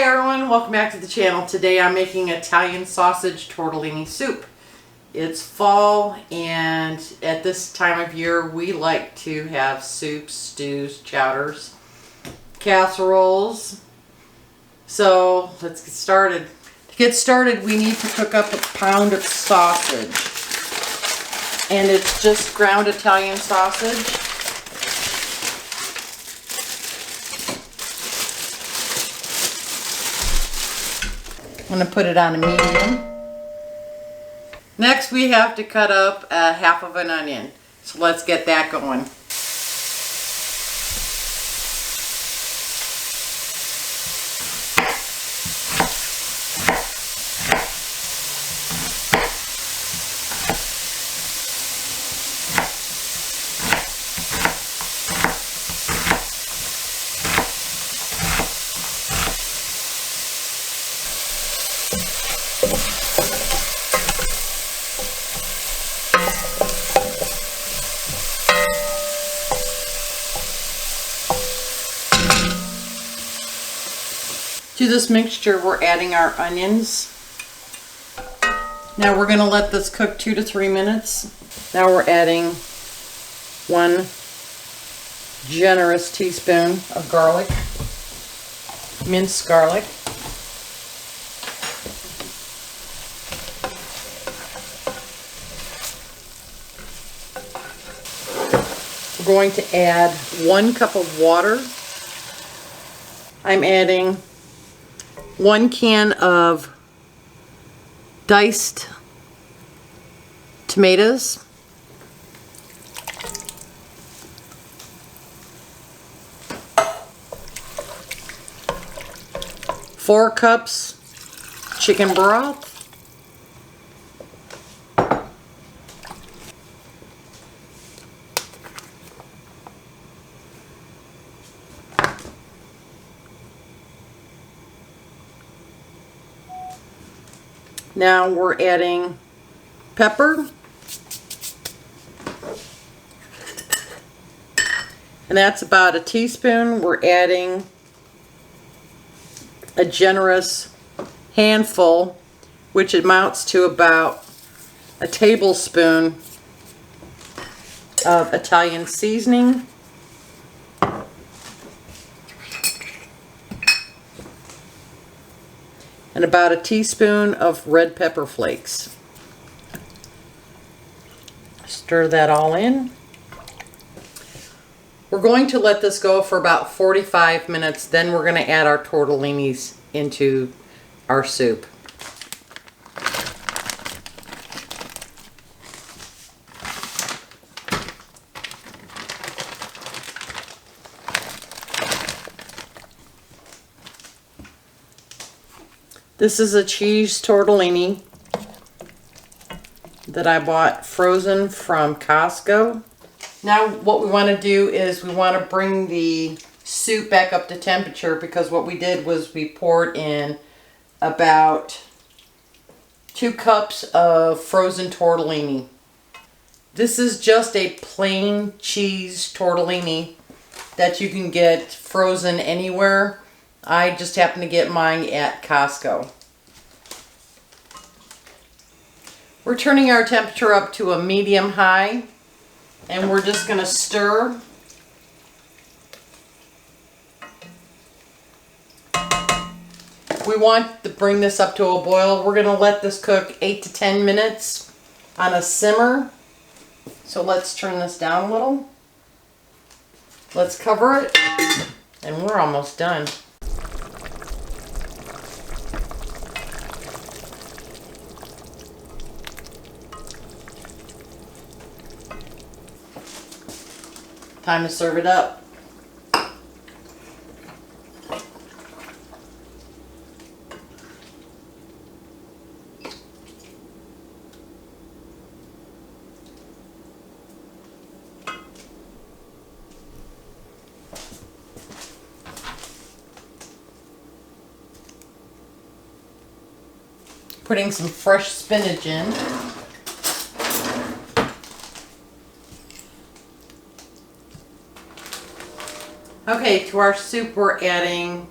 Hi everyone, welcome back to the channel. Today I'm making Italian sausage tortellini soup. It's fall, and at this time of year we like to have soups, stews, chowders, casseroles. So let's get started. To get started we need to cook up a pound of sausage, and it's just ground Italian sausage. I'm going to put it on a medium. Next we have to cut up a half of an onion. So let's get that going. To this mixture we're adding our onions. Now we're going to let this cook 2 to 3 minutes. Now we're adding 1 generous teaspoon of garlic, minced garlic. We're going to add 1 cup of water. I'm adding 1 can of diced tomatoes, 4 cups chicken broth, now we're adding pepper, and that's about a teaspoon. We're adding a generous handful, which amounts to about a tablespoon of Italian seasoning. And about a teaspoon of red pepper flakes. Stir that all in. We're going to let this go for about 45 minutes, then we're going to add our tortellinis into our soup. This is a cheese tortellini that I bought frozen from Costco. Now what we want to do is we want to bring the soup back up to temperature, because what we did was we poured in about 2 cups of frozen tortellini. This is just a plain cheese tortellini that you can get frozen anywhere. I just happened to get mine at Costco. We're turning our temperature up to a medium high, and we're just going to stir. We want to bring this up to a boil. We're going to let this cook 8 to 10 minutes on a simmer. So let's turn this down a little. Let's cover it, and we're almost done. Time to serve it up. Putting some fresh spinach in. Okay, to our soup we're adding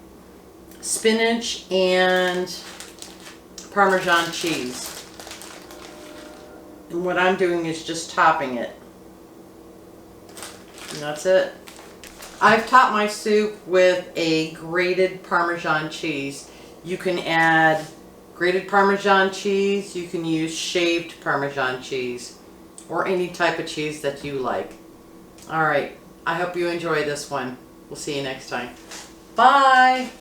spinach and Parmesan cheese. And what I'm doing is just topping it. And that's it. I've topped my soup with a grated Parmesan cheese. You can add grated Parmesan cheese, you can use shaved Parmesan cheese, or any type of cheese that you like. Alright, I hope you enjoy this one. We'll see you next time. Bye!